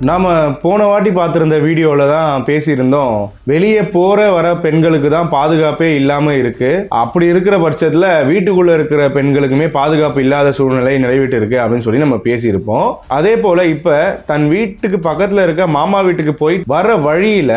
நாம் போன வாட்டி பார்த்துருந்த வீடியோவில் தான் பேசியிருந்தோம், வெளியே போகிற வர பெண்களுக்கு தான் பாதுகாப்பே இல்லாமல் இருக்குது. அப்படி இருக்கிற பட்சத்தில் வீட்டுக்குள்ளே இருக்கிற பெண்களுக்குமே பாதுகாப்பு இல்லாத சூழ்நிலை நிலவிட்டு இருக்கு அப்படின்னு சொல்லி நம்ம பேசியிருப்போம். அதே போல் இப்போ தன் வீட்டுக்கு பக்கத்தில் இருக்க மாமா வீட்டுக்கு போய் வர வழியில்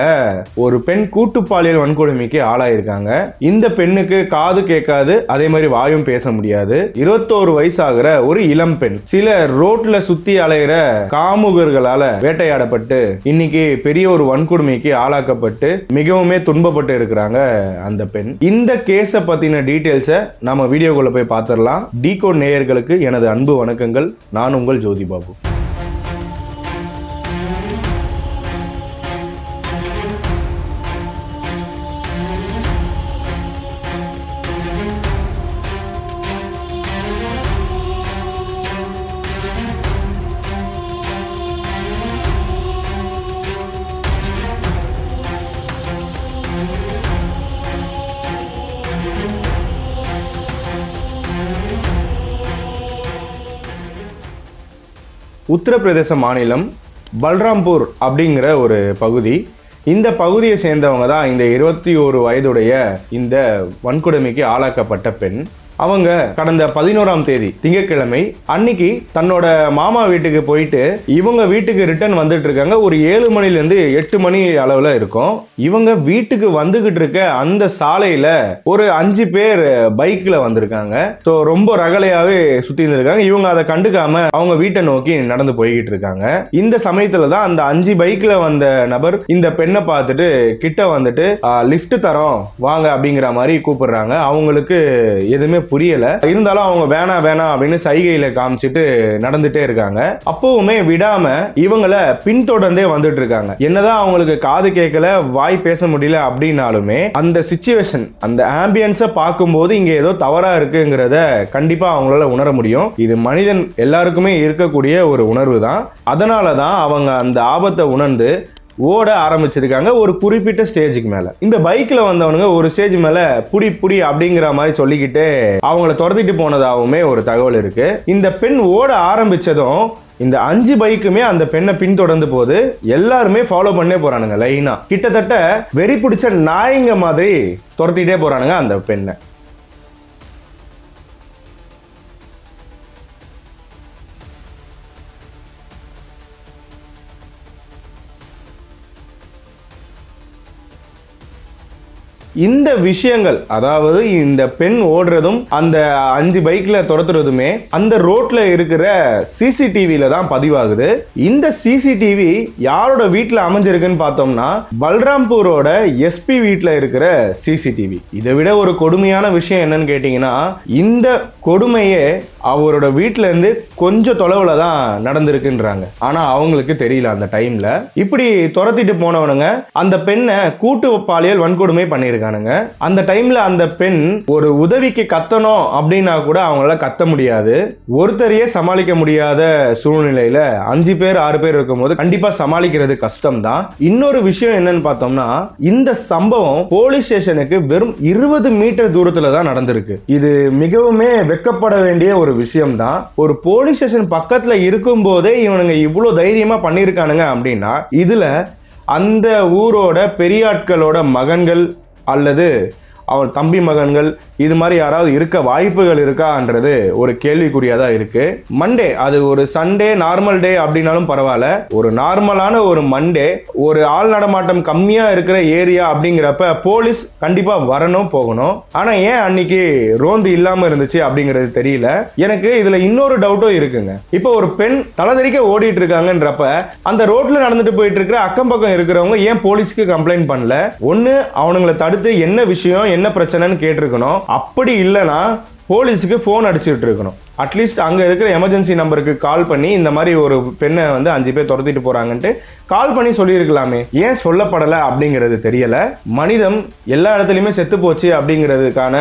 ஒரு பெண் கூட்டுப்பாலியல் வன்கொடுமைக்கு ஆளாயிருக்காங்க. இந்த பெண்ணுக்கு காது கேட்காது, அதே மாதிரி வாயும் பேச முடியாது. 21 வயசாகிற ஒரு இளம் பெண் சில ரோட்ல சுத்தி அலைகிற காமுகர்களால வேட்டையாடப்பட்டு இன்னைக்கு பெரிய ஒரு வன்கொடுமைக்கு ஆளாக்கப்பட்டு மிகவும் துன்பப்பட்டு இருக்கிறாங்க அந்த பெண். இந்த கேஸை பத்தின டீடைல்ஸை நம்ம வீடியோக்குள்ள போய் பார்த்துடலாம். டிகோட் நேயர்களுக்கு எனது அன்பு வணக்கங்கள். நான் உங்கள் ஜோதி பாபு. உத்தரப்பிரதேச மாநிலம் பல்ராம்பூர் அப்படிங்கிற ஒரு பகுதி. இந்த பகுதியை சேர்ந்தவங்க தான் இந்த 21 வயதுடைய இந்த வன்கொடுமைக்கு ஆளாக்கப்பட்ட பெண். அவங்க கடந்த 11ஆம் தேதி திங்கட்கிழமை அன்னைக்கு தன்னோட மாமா வீட்டுக்கு போயிட்டு இவங்க வீட்டுக்கு ரிட்டர்ன் வந்துட்டு இருக்காங்க. ஒரு 7 மணிலேருந்து 8 மணி அளவில் இருக்கும். இவங்க வீட்டுக்கு வந்துகிட்டு இருக்க அந்த சாலையில ஒரு 5 பேர் பைக்ல வந்திருக்காங்க. ஸோ ரொம்ப ரகலையாவே சுத்தி இருந்திருக்காங்க. இவங்க அதை கண்டுக்காம அவங்க வீட்டை நோக்கி நடந்து போய்கிட்டு இருக்காங்க. இந்த சமயத்துல தான் அந்த 5 பைக்ல வந்த நபர் இந்த பெண்ணை பார்த்துட்டு கிட்ட வந்துட்டு லிஃப்ட் தரோம் வாங்க அப்படிங்கிற மாதிரி கூப்பிடுறாங்க. அவங்களுக்கு எதுவுமே புரியல. இருந்தாலும் அவங்க வேணாம் அப்படின்னு சைகையில காமிச்சிட்டு நடந்துட்டே இருக்காங்க. அப்பவுமே விடாம இவங்கள பின்தொடர்ந்தே வந்துட்டு இருக்காங்க. என்னதான் அவங்களுக்கு காது கேட்கல, வாய் பேச முடியல அப்படின்னாலுமே அந்த சிச்சுவேஷன், அந்த ஆம்பியன்ஸை பார்க்கும்போது இங்க ஏதோ தவறா இருக்குங்கிறத கண்டிப்பா அவங்களால உணர முடியும். இது மனிதன் எல்லாருக்குமே இருக்கக்கூடிய ஒரு உணர்வு தான். அதனாலதான் அவங்க அந்த ஆபத்தை உணர்ந்து ஓட ஆரம்பிச்சிருக்காங்க ஒரு குறிப்பிட்ட ஸ்டேஜுக்கு மேல. இந்த பைக்ல வந்தவனுங்க ஒரு ஸ்டேஜ் மேல புடி அப்படிங்கிற மாதிரி சொல்லிக்கிட்டு அவங்கள துரத்திட்டு போனதாகவுமே ஒரு தகவல் இருக்கு. இந்த பெண் ஓட ஆரம்பிச்சதும் இந்த 5 பைக்குமே அந்த பெண்ணை பின்தொடர்ந்து போது எல்லாருமே ஃபாலோ பண்ணே போறானுங்க லைனா. கிட்டத்தட்ட வெறி பிடிச்ச நாய்ங்க மாதிரி துரத்திட்டே போறானுங்க அந்த பெண்ணை. இந்த விஷயங்கள், அதாவது இந்த பெண் ஓடுறதும் அந்த 5 பைக்ல துரத்துறதுமே அந்த ரோட்ல இருக்கிற சிசிடிவில தான் பதிவாகுது. இந்த சிசிடிவி யாரோட வீட்டுல அமைஞ்சிருக்குன்னு பார்த்தோம்னா பல்ராம்பூரோட எஸ்பி வீட்டுல இருக்கிற சிசிடிவி. இதை விட ஒரு கொடுமையான விஷயம் என்னன்னு கேட்டீங்கன்னா, இந்த கொடுமையே அவரோட வீட்டுல இருந்து கொஞ்சம் தொலைவுல தான் நடந்திருக்குன்றாங்க. ஆனா அவங்களுக்கு தெரியல அந்த டைம்ல. இப்படி துரத்திட்டு போனவனுங்க அந்த பெண்ணை கூட்டு பாலியல் வன்கொடுமை பண்ணிருக்காங்க. அந்த டைம்ல அந்த பெண் ஒரு உதவிக்கு கத்தணும் அப்படின்னா கூட அவங்களால கத்த முடியாது. ஒருத்தரையே சமாளிக்க முடியாத சூழ்நிலையில 5 பேர் 6 பேர் இருக்கும்போது கண்டிப்பா சமாளிக்கிறது கஷ்டம் தான். இன்னொரு விஷயம் என்னன்னு பார்த்தோம்னா, இந்த சம்பவம் போலீஸ் ஸ்டேஷனுக்கு வெறும் 20 மீட்டர் தூரத்துல தான் நடந்திருக்கு. இது மிகவும் வெக்கப்பட வேண்டிய ஒரு விஷயம் தான். ஒரு போலீஸ் ஸ்டேஷன் பக்கத்துல இருக்கும் போதே இவனுங்க இவ்வளவு தைரியமா பண்ணிருக்கானுங்க அப்படின்னா இதுல அந்த ஊரோட பெரியாட்களோட மகன்கள் அல்லது அவன் தம்பி மகன்கள் இது மாதிரி யாராவது இருக்க வாய்ப்புகள் இருக்கான்றது ஒரு கேள்விக்குறியாதான் இருக்கு. மண்டே, அது ஒரு சண்டே நார்மல் டே அப்படின்னாலும் பரவாயில்ல, ஒரு நார்மலான ஒரு மண்டே, ஒரு ஆள் நடமாட்டம் கம்மியா இருக்கிற ஏரியா அப்படிங்கிறப்ப போலீஸ் கண்டிப்பா வரணும் போகணும். ஆனா ஏன் அன்னைக்கு ரோந்து இல்லாம இருந்துச்சு அப்படிங்கிறது தெரியல. எனக்கு இதுல இன்னொரு டவுட்டும் இருக்குங்க. இப்போ ஒரு பெண் தலைதறிக்க ஓடிட்டு இருக்காங்கன்றப்ப அந்த ரோட்ல நடந்துட்டு போயிட்டு இருக்கிற அக்கம் பக்கம் இருக்கிறவங்க ஏன் போலீஸ்க்கு கம்ப்ளைண்ட் பண்ணல? ஒன்னு அவனுங்களை தடுத்து என்ன விஷயம் என்ன பிரச்சனைன்னு கேட்டிருக்கணும். அப்படி இல்லைன்னா போலீஸுக்கு ஃபோன் அடிச்சுட்டு இருக்கணும். அட்லீஸ்ட் அங்கே இருக்கிற எமர்ஜென்சி நம்பருக்கு கால் பண்ணி இந்த மாதிரி ஒரு பெண்ணை 5 பேர் துரத்திட்டு போறாங்கன்ட்டு கால் பண்ணி சொல்லியிருக்கலாமே. ஏன் சொல்லப்படலை அப்படிங்கிறது தெரியல. மனிதம் எல்லா இடத்துலையுமே செத்து போச்சு அப்படிங்கிறதுக்கான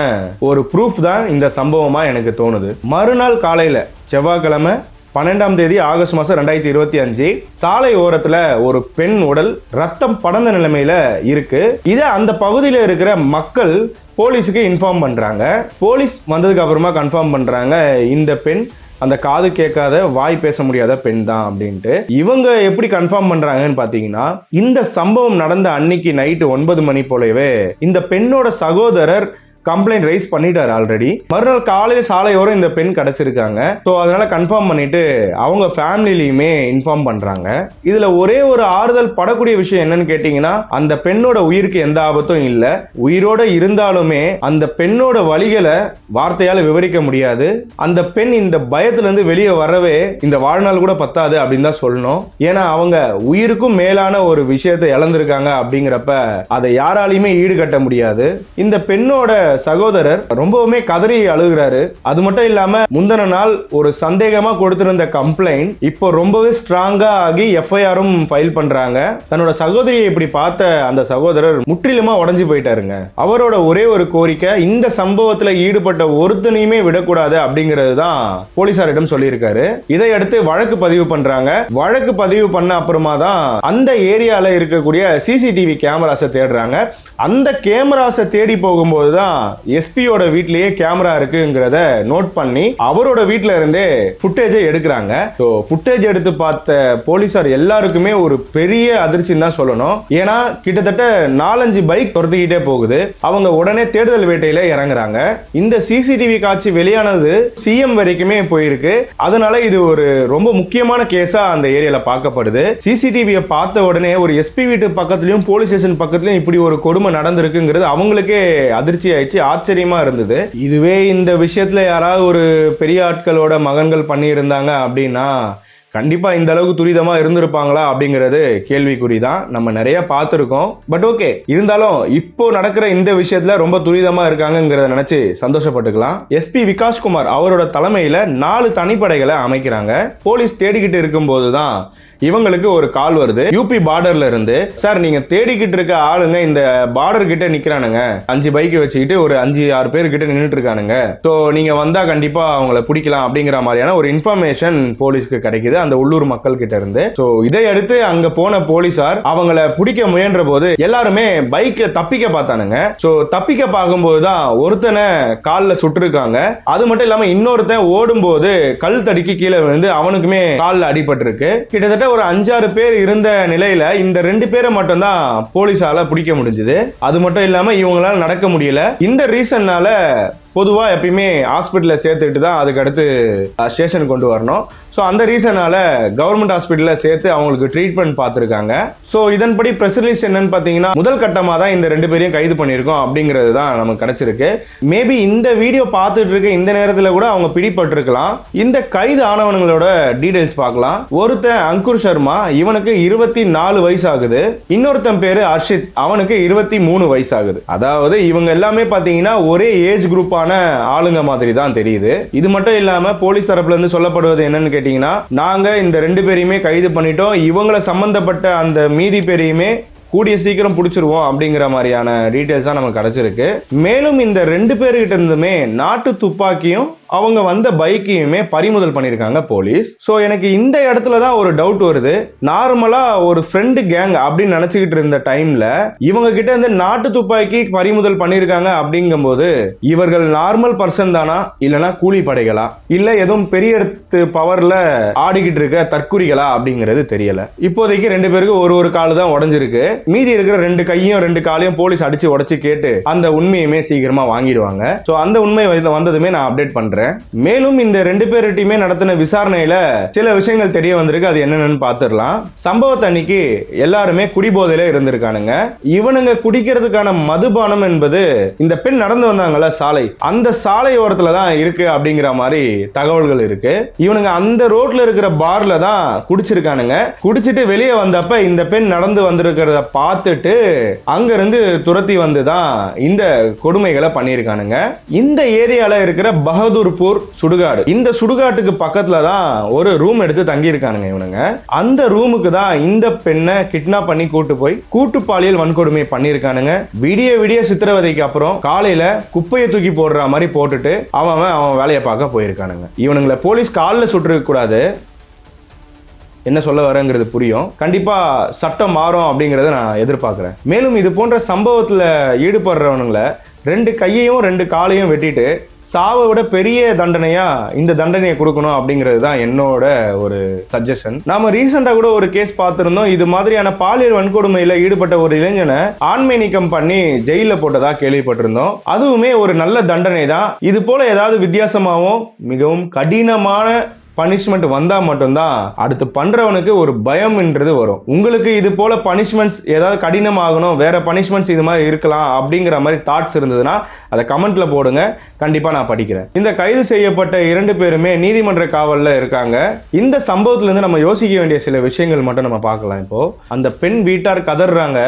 ஒரு ப்ரூஃப் தான் இந்த சம்பவமா எனக்கு தோணுது. மறுநாள் காலையில் செவ்வாய்க்கிழமை 12ஆம் தேதி ஆகஸ்ட் மாதம் 2025 சாலை ஓரத்துல ஒரு பெண் உடல் ரத்தம் படர்ந்த நிலைமையில இருக்கு. இதை அந்த பகுதியில் இருக்கிற மக்கள் போலீஸுக்கு இன்ஃபார்ம் பண்றாங்க. போலீஸ் வந்ததுக்கு அப்புறமா கன்ஃபார்ம் பண்றாங்க இந்த பெண் அந்த காது கேட்காத வாய் பேச முடியாத பெண் தான் அப்படின்ட்டு. இவங்க எப்படி கன்ஃபார்ம் பண்றாங்கன்னு பாத்தீங்கன்னா, இந்த சம்பவம் நடந்த அன்னைக்கு நைட்டு 9 மணி போலவே இந்த பெண்ணோட சகோதரர் கம்ப்ளைண்ட் ரைஸ் பண்ணிட்டாரு ஆல்ரெடி. மறுநாள் காலையில் சாலையோரம் இந்த பெண் கிடைச்சிருக்காங்க. ஸோ அதனால கன்ஃபார்ம் பண்ணிட்டு அவங்க ஃபேமிலியுமே இன்ஃபார்ம் பண்றாங்க. இதுல ஒரே ஒரு ஆறுதல் படக்கூடிய விஷயம் என்னன்னு கேட்டீங்கன்னா, அந்த பெண்ணோட உயிருக்கு எந்த ஆபத்தும் இல்லை. உயிரோட இருந்தாலுமே அந்த பெண்ணோட வலிகளை வார்த்தையால விவரிக்க முடியாது. அந்த பெண் இந்த பயத்துல இருந்து வெளியே வரவே இந்த வாழ்நாள் கூட பத்தாது அப்படின்னு தான் சொல்லணும். ஏன்னா அவங்க உயிருக்கும் மேலான ஒரு விஷயத்தை இழந்திருக்காங்க. அப்படிங்கிறப்ப அதை யாராலையுமே ஈடுகட்ட முடியாது. இந்த பெண்ணோட சகோதரர் ரொம்பவுமே கதறி அழுகிறாரு. அது மட்டும் இல்லாம முந்தின நாள் ஒரு சந்தேகமா கொடுத்திருந்த கம்ப்ளைண்ட் இப்போ ரொம்பவே ஸ்ட்ராங்கா ஆகி எஃப்ஐஆரும் ஃபைல் பண்றாங்க. தன்னோட சகோதரியை இப்படி பார்த்த அந்த சகோதரர் முற்றிலுமா உடைஞ்சு போயிட்டாருங்க. அவரோட ஒரே ஒரு கோரிக்கை, இந்த சம்பவத்துல ஈடுபட்ட ஒருத்தனையுமே விடக்கூடாது அப்படிங்கிறது தான் போலீசாரிடம் சொல்லியிருக்காரு. இதையடுத்து வழக்கு பதிவு பண்றாங்க. வழக்கு பதிவு பண்ண அப்புறமா தான் அந்த ஏரியால இருக்கக்கூடிய சிசிடிவி கேமராஸை தேடுறாங்க. அந்த கேமராஸை தேடி போகும்போது தான் எஸ்பியோட வீட்லயே கேமரா இருக்குங்கிறத நோட் பண்ணி அவரோட வீட்ல இருந்தே ஃபுட்டேஜை எடுக்கிறாங்க. ஸோ ஃபுட்டேஜ் எடுத்து பார்த்த போலீசார் எல்லாருக்குமே ஒரு பெரிய அதிர்ச்சின்னு தான் சொல்லணும். ஏன்னா கிட்டத்தட்ட 4-5 பைக் துரத்திக்கிட்டே போகுது. அவங்க உடனே தேடுதல் வேட்டையில இறங்குறாங்க. இந்த சிசிடிவி காட்சி வெளியானது சிஎம் வரைக்குமே போயிருக்கு. அதனால இது ஒரு ரொம்ப முக்கியமான கேஸா அந்த ஏரியால பார்க்கப்படுது. சிசிடிவியை பார்த்த உடனே ஒரு எஸ்பி வீட்டு பக்கத்துலயும் போலீஸ் ஸ்டேஷன் பக்கத்துலயும் இப்படி ஒரு கொடுமை நடந்திருக்குங்கிறது அவங்களுக்கே அதிர்ச்சி ஆயிடுச்சு, ஆச்சரியமா இருந்தது. இதுவே இந்த விஷயத்துல யாராவது ஒரு பெரிய ஆட்களோட மகன்கள் பண்ணி இருந்தாங்க அப்படின்னா கண்டிப்பா இந்த அளவுக்கு துரிதமா இருந்திருப்பாங்களா அப்படிங்கிறது கேள்விக்குறிதான். நம்ம நிறைய பார்த்துருக்கோம். பட் ஓகே, இருந்தாலும் இப்போ நடக்கிற இந்த விஷயத்துல ரொம்ப துரிதமா இருக்காங்கிறத நினைச்சு சந்தோஷப்பட்டுக்கலாம். எஸ்பி விகாஷ்குமார் அவரோட தலைமையில 4 தனிப்படைகளை அமைக்கிறாங்க. போலீஸ் தேடிக்கிட்டு இருக்கும் போதுதான் இவங்களுக்கு ஒரு கால் வருது. யூபி பார்டர்ல இருந்து, சார் நீங்க தேடிக்கிட்டு இருக்க ஆளுங்க இந்த பார்டர் கிட்ட நிக்கிறானுங்க, 5 பைக் வச்சுக்கிட்டு ஒரு 5-6 பேர் கிட்ட நின்றுட்டு இருக்கானுங்க. ஸோ நீங்க வந்தா கண்டிப்பா அவங்கள பிடிக்கலாம் அப்படிங்கிற மாதிரியான ஒரு இன்ஃபர்மேஷன் போலீஸ்க்கு கிடைக்குது அந்த உள்ளூர் மக்கள் கிட்ட இருந்து. ஸோ இதை அடுத்து அங்க போன போலீசார் அவங்கள பிடிக்க முயன்ற போது எல்லாருமே பைக்ல தப்பிக்க பார்த்தானுங்க. ஸோ தப்பிக்க பார்க்கும்போது தான் ஒருத்தனை காலில் சுட்டிருக்காங்க. அது மட்டும் இல்லாம இன்னொருத்தன் ஓடும் போது கல் தடிக்கு கீழே விழுந்து அவனுக்குமே காலில் அடிபட்டிருக்கு. கிட்டத்தட்ட ஒரு 5-6 பேர் இருந்த நிலையில இந்த 2 பேரை மட்டும் தான் போலீஸால பிடிக்க முடிஞ்சது. அது மட்டும் இல்லாம இவங்களால நடக்க முடியல. இந்த ரீசன்னால பொதுவா எப்பயுமே ஹாஸ்பிட்டல்ல சேர்த்துட்டு தான் அதுக்கு அடுத்து ஸ்டேஷன் கொண்டு வரணும். ஸோ அந்த ரீசனால கவர்மெண்ட் ஹாஸ்பிட்டல்ல சேர்த்து அவங்களுக்கு ட்ரீட்மெண்ட் பார்த்துருக்காங்க. ஸோ இதன்படி பிரஸ் ரிலீஸ் என்னன்னு பார்த்தீங்கன்னா, முதல் கட்டமாக தான் இந்த 2 பேரையும் கைது பண்ணியிருக்கோம் அப்படிங்கிறது தான் நமக்கு கிடைச்சிருக்கு. மேபி இந்த வீடியோ பார்த்துட்டு இருக்க இந்த நேரத்தில் கூட அவங்க பிடிபட்டிருக்கலாம். இந்த கைது ஆனவங்களோட டீடைல்ஸ் பார்க்கலாம். ஒருத்தன் அங்குர் சர்மா, இவனுக்கு 24 வயசு ஆகுது. இன்னொருத்தன் பேரு அர்ஷித், அவனுக்கு 23 வயசு ஆகுது. அதாவது இவங்க எல்லாமே பார்த்தீங்கன்னா ஒரே ஏஜ் குரூப் ஆளுங்க மாதிரி தான் தெரியுது. இது மட்டும் இல்லாம போலீஸ் தரப்புல இருந்து சொல்லப்படுவது என்னன்னு கேட்டீங்கன்னா, நாங்க இந்த 2 பேரையுமே கைது பண்ணிட்டோம், இவங்களை சம்பந்தப்பட்ட அந்த மீதி பேரையுமே கூடிய சீக்கிரம் பிடிச்சிருவோம் அப்படிங்கிற மாதிரியான டீடைல்ஸ் தான் நமக்கு கிடைச்சிருக்கு. மேலும் இந்த 2 பேர்கிட்ட இருந்துமே நாட்டு துப்பாக்கியும் அவங்க வந்த பைக்கையுமே பறிமுதல் பண்ணியிருக்காங்க போலீஸ். ஸோ எனக்கு இந்த இடத்துல தான் ஒரு டவுட் வருது. நார்மலா ஒரு ஃப்ரெண்டு கேங் அப்படின்னு நினைச்சுக்கிட்டு இருந்த டைம்ல இவங்க கிட்ட இருந்து நாட்டு துப்பாக்கி பறிமுதல் பண்ணியிருக்காங்க அப்படிங்கும்போது இவர்கள் நார்மல் பர்சன் தானா, இல்லைன்னா கூலி படைகளா, இல்ல எதுவும் பெரிய இடத்து பவர்ல ஆடிக்கிட்டு இருக்க தற்குறிகளா அப்படிங்கிறது தெரியல. இப்போதைக்கு 2 பேருக்கு ஒரு கால் தான் உடஞ்சிருக்கு. மீதி இருக்கிற 2 கையும் 2 காலையும் போலீஸ் அடிச்சு உடைச்சு கேட்டு அந்த உண்மையுமே சீக்கிரமா வாங்கிடுவாங்க. ஸோ அந்த உண்மை வந்ததுமே நான் அப்டேட் பண்றேன். மேலும் இந்த 2 பேர்கிட்டயுமே நடத்தின விசாரணையில சில விஷயங்கள் தெரிய வந்திருக்கு. அது என்னன்னு பார்த்துடலாம். சம்பவத்தை அன்னைக்கு எல்லாருமே குடிபோதையில இருந்திருக்கானுங்க. இவனுங்க குடிக்கிறதுக்கான மதுபானம் என்பது இந்த பெண் நடந்து வந்தாங்கல்ல சாலை, அந்த சாலை ஓரத்துல தான் இருக்கு அப்படிங்கிற மாதிரி தகவல்கள் இருக்கு. இவனுங்க அந்த ரோட்ல இருக்கிற பார்ல தான் குடிச்சிருக்கானுங்க. குடிச்சிட்டு வெளியே வந்தப்ப இந்த பெண் நடந்து வந்திருக்கிறத பார்த்துட்டு அங்க இருந்து துரத்தி வந்துதான் இந்த கொடுமைகளை பண்ணியிருக்கானுங்க. இந்த ஏரியால இருக்கிற பகதூர் சுடுகாடு, இந்த சுடுகாட்டுக்கு பக்கத்துல தான் ஒரு ரூம் எடுத்து தங்கி இருக்கானுங்க இவனுங்க. அந்த ரூமுக்கு தான் இந்த பெண்ணை கிட்னாப் பண்ணி கூட்டு போய் கூட்டு பாலியல் வன்கொடுமை பண்ணிருக்கானுங்க. விடிய சித்திரவதைக்கு அப்புறம் காலையில குப்பையை தூக்கி போடுற மாதிரி போட்டுட்டு அவன் வேலையை பார்க்க போயிருக்கானுங்க. இவனுங்களை போலீஸ் காலில் சுட்டுருக்க கூடாது. என்ன சொல்ல வரங்கிறது புரியும். கண்டிப்பா சட்டம் மாறும் அப்படிங்கறத நான் எதிர்பார்க்கிறேன். மேலும் இது போன்ற சம்பவத்துல ஈடுபடுறவனுங்களை 2 கையையும் 2 காலையும் வெட்டிட்டு சாவை விட பெரிய தண்டனையா இந்த தண்டனையை கொடுக்கணும் அப்படிங்கிறது தான் என்னோட ஒரு சஜஷன். நாம ரீசெண்டா கூட ஒரு கேஸ் பார்த்திருந்தோம். இது மாதிரியான பாலியல் வன்கொடுமையில ஈடுபட்ட ஒரு இளைஞனை ஆண்மை நீக்கம் பண்ணி ஜெயில போட்டதா கேள்விப்பட்டிருந்தோம். அதுவுமே ஒரு நல்ல தண்டனை தான். இது போல ஏதாவது வித்தியாசமாகவும் மிகவும் கடினமான பனிஷ்மெண்ட் வந்தா மட்டும்தான் அடுத்து பண்றவனுக்கு ஒரு பயம்ன்றது வரும். உங்களுக்கு இது போல பனிஷ்மெண்ட்ஸ் ஏதாவது கடினமாகணும், வேற பனிஷ்மெண்ட்ஸ் இது மாதிரி இருக்கலாம் அப்படிங்கிற மாதிரி தாட்ஸ் இருந்ததுன்னா அதை கமெண்ட்ல போடுங்க, கண்டிப்பா நான் படிக்கிறேன். இந்த கைது செய்யப்பட்ட 2 பேருமே நீதிமன்ற காவல்ல இருக்காங்க. இந்த சம்பவத்துல இருந்து நம்ம யோசிக்க வேண்டிய சில விஷயங்கள் மட்டும் நம்ம பார்க்கலாம். இப்போ அந்த பெண் வீட்டார் கதறாங்க,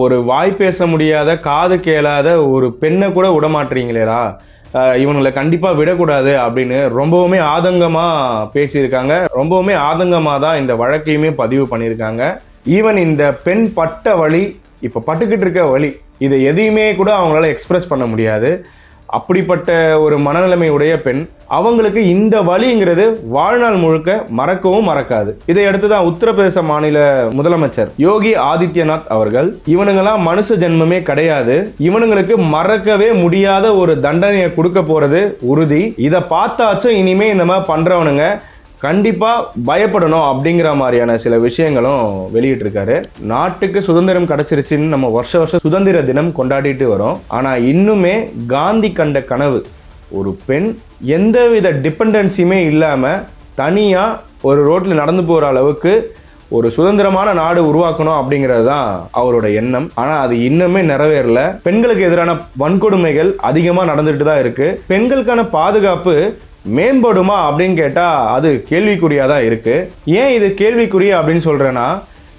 ஒரு வாய் பேச முடியாத காது கேளாத ஒரு பெண்ணை கூட விடமாட்டீங்களேடா, இவங்களை கண்டிப்பா விடக்கூடாது அப்படின்னு ரொம்பவுமே ஆதங்கமா பேசியிருக்காங்க. ரொம்பவுமே ஆதங்கமா தான் இந்த வழக்கையுமே பதிவு பண்ணியிருக்காங்க. ஈவன் இந்த பெண் பட்ட வலி, இப்ப பட்டுக்கிட்டு இருக்க வலி, இதை எதையுமே கூட அவங்களால எக்ஸ்பிரஸ் பண்ண முடியாது. அப்படிப்பட்ட ஒரு மனநிலைமை உடைய பெண், அவங்களுக்கு இந்த வலிங்கிறது வாழ்நாள் முழுக்க மறக்கவும் மறக்காது. இதையடுத்து தான் உத்தரப்பிரதேச மாநில முதலமைச்சர் யோகி ஆதித்யநாத் அவர்கள், இவனுங்கெல்லாம் மனுஷ ஜென்மமே கிடையாது, இவனுங்களுக்கு மறக்கவே முடியாத ஒரு தண்டனையை கொடுக்க போறது உறுதி, இதை பார்த்தாச்சும் இனிமே இந்த மாதிரி பண்றவனுங்க கண்டிப்பா பயப்படணும் அப்படிங்கிற மாதிரியான சில விஷயங்களும் வெளியிட்டிருக்காரு. நாட்டுக்கு சுதந்திரம் கிடைச்சிருச்சுன்னு நம்ம வருஷம் சுதந்திர தினம் கொண்டாடிட்டு வரோம். ஆனா இன்னுமே காந்தி கண்ட கனவு, ஒரு பெண் எந்தவித டிபெண்டன்சியுமே இல்லாம தனியா ஒரு ரோட்ல நடந்து போற அளவுக்கு ஒரு சுதந்திரமான நாடு உருவாக்கணும் அப்படிங்கிறது தான் அவரோட எண்ணம். ஆனா அது இன்னுமே நிறைவேறல. பெண்களுக்கு எதிரான வன்கொடுமைகள் அதிகமா நடந்துட்டு தான் இருக்கு. பெண்களுக்கான பாதுகாப்பு மேம்படுமா அப்படின்னு கேட்டா அது கேள்விக்குறியாதான் இருக்கு. ஏன் இது கேள்விக்குறி அப்படின்னு சொல்றேன்னா,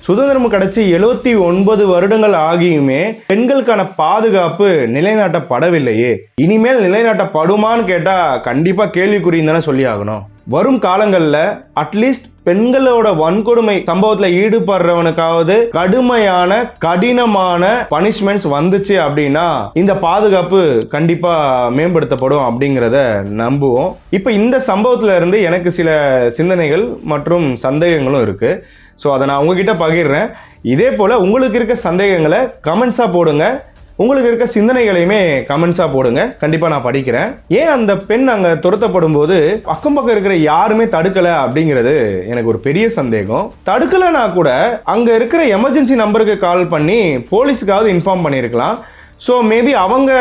சுதந்திரம் கிடைச்சி 79 வருடங்கள் ஆகியுமே பெண்களுக்கான பாதுகாப்பு நிலைநாட்டப்படவில்லையே. இனிமேல் நிலைநாட்டப்படுமான்னு கேட்டா கண்டிப்பா கேள்விக்குறின்னு தானே சொல்லி ஆகணும். வரும் காலங்களில் அட்லீஸ்ட் பெண்களோட வன்கொடுமை சம்பவத்தில் ஈடுபடுறவனுக்காவது கடுமையான கடினமான பனிஷ்மெண்ட்ஸ் வந்துச்சு அப்படின்னா இந்த பாதுகாப்பு கண்டிப்பா மேம்படுத்தப்படும் அப்படிங்கிறத நம்புவோம். இப்போ இந்த சம்பவத்துல இருந்து எனக்கு சில சிந்தனைகள் மற்றும் சந்தேகங்களும் இருக்கு. ஸோ அதை நான் உங்ககிட்ட பகிர்றேன். இதே போல உங்களுக்கு இருக்க சந்தேகங்களை கமெண்ட்ஸா போடுங்க, உங்களுக்கு இருக்க சிந்தனைகளையுமே கமெண்ட்ஸா போடுங்க, கண்டிப்பா நான் படிக்கிறேன். ஏன் அந்த பெண் அங்க துரத்தப்படும் போது அக்கம் பக்கம் இருக்கிற யாருமே தடுக்கல அப்படிங்கிறது எனக்கு ஒரு பெரிய சந்தேகம். தடுக்கலனா கூட அங்க இருக்கிற எமர்ஜென்சி நம்பருக்கு கால் பண்ணி போலீஸுக்காவது இன்ஃபார்ம் பண்ணியிருக்கலாம். ஸோ மேபி அவங்க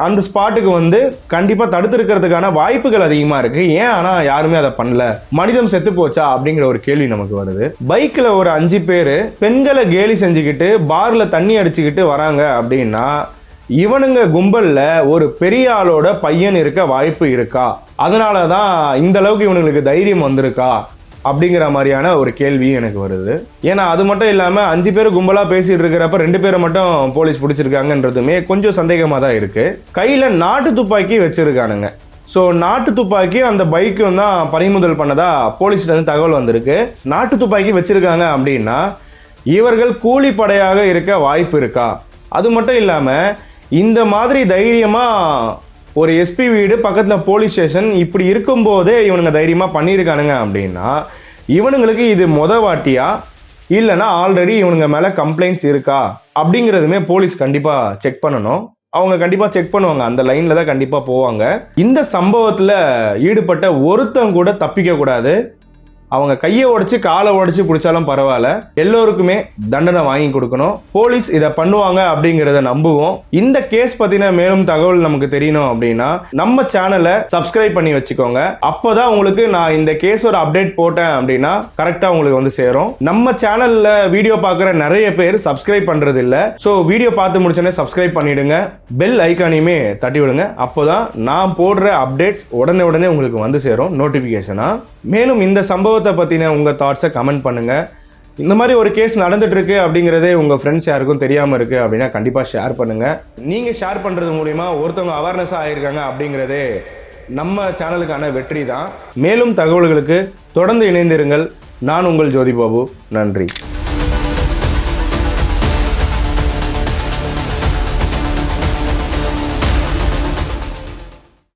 அந்த ஸ்பாட்டுக்கு வந்து கண்டிப்பாக தடுத்திருக்கிறதுக்கான வாய்ப்புகள் அதிகமாக இருக்குது. ஏன் ஆனால் யாருமே அதை பண்ணல, மனிதம் செத்து போச்சா அப்படிங்கிற ஒரு கேள்வி நமக்கு வருது. பைக்கில் ஒரு 5 பேர் பெண்களை கேலி செஞ்சுக்கிட்டு பாரில் தண்ணி அடிச்சுக்கிட்டு வராங்க அப்படின்னா இவனுங்க கும்பலில் ஒரு பெரிய ஆளோட பையன் இருக்க வாய்ப்பு இருக்கா? அதனால தான் இந்த அளவுக்கு இவனுங்களுக்கு தைரியம் வந்திருக்கா அப்படிங்கிற மாதிரியான ஒரு கேள்வி எனக்கு வருது. ஏன்னா அது மட்டும் இல்லாமல் 5 பேர் கும்பலாக பேசிட்டு இருக்கிறப்ப 2 பேரை மட்டும் போலீஸ் பிடிச்சிருக்காங்கன்றதுமே கொஞ்சம் சந்தேகமாக தான் இருக்கு. கையில் நாட்டு துப்பாக்கி வச்சிருக்கானுங்க. ஸோ நாட்டு துப்பாக்கி அந்த பைக்கும் தான் பறிமுதல் பண்ணதா போலீஸ்ல இருந்து தகவல் வந்திருக்கு. நாட்டு துப்பாக்கி வச்சிருக்காங்க அப்படின்னா இவர்கள் கூலிப்படையாக இருக்க வாய்ப்பு இருக்கா? அது மட்டும் இல்லாமல் இந்த மாதிரி தைரியமா ஒரு எஸ்பி வீடு பக்கத்தில் போலீஸ் ஸ்டேஷன் இப்படி இருக்கும்போதே இவனுங்க தைரியமாக பண்ணியிருக்கானுங்க அப்படின்னா இவனுங்களுக்கு இது வாட்டியா இல்லைன்னா ஆல்ரெடி இவனுங்க மேலே கம்ப்ளைண்ட்ஸ் இருக்கா அப்படிங்கிறதுமே போலீஸ் கண்டிப்பாக செக் பண்ணணும். அவங்க கண்டிப்பாக செக் பண்ணுவாங்க, அந்த லைனில் தான் கண்டிப்பாக போவாங்க. இந்த சம்பவத்தில் ஈடுபட்ட ஒருத்தன் கூட தப்பிக்க கூடாது. அவங்க கையை உடைச்சு காலை உடைச்சு பிடிச்சாலும் பரவாயில்ல, எல்லோருக்குமே தண்டனை வாங்கி கொடுக்கணும். போலீஸ் இதை பண்ணுவாங்க அப்படிங்கிறத நம்புவோம். இந்த கேஸ் பத்தின மேலும் தகவல் நமக்கு தெரியணும் அப்படின்னா நம்ம சேனலை சப்ஸ்கிரைப் பண்ணி வச்சுக்கோங்க. அப்போதான் உங்களுக்கு நான் இந்த கேஸோட அப்டேட் போட்டேன் அப்படின்னா கரெக்டா உங்களுக்கு வந்து சேரும். நம்ம சேனல்ல வீடியோ பார்க்குற நிறைய பேர் சப்ஸ்கிரைப் பண்றது இல்ல. ஸோ வீடியோ பார்த்து முடிச்சோன்னே சப்ஸ்கிரைப் பண்ணிடுங்க, பெல் ஐக்கானையுமே தட்டி விடுங்க. அப்போதான் நான் போடுற அப்டேட்ஸ் உடனே உங்களுக்கு வந்து சேரும் நோட்டிபிகேஷனா. மேலும் இந்த சம்பவத்தை பத்தின உங்க தாட்ஸை கமெண்ட் பண்ணுங்க. இந்த மாதிரி ஒரு கேஸ் நடந்துட்டு இருக்கு அப்படிங்கிறதே உங்க ஃப்ரெண்ட்ஸ் யாருக்கும் தெரியாம இருக்கு அப்படின்னா கண்டிப்பா ஷேர் பண்ணுங்க. நீங்க ஷேர் பண்றது மூலியமா ஒருத்தவங்க அவேர்னஸ் ஆகியிருக்காங்க அப்படிங்கிறதே நம்ம சேனலுக்கான வெற்றி தான். மேலும் தகவல்களுக்கு தொடர்ந்து இணைந்திருங்கள். நான் உங்கள் ஜோதி பாபு. நன்றி.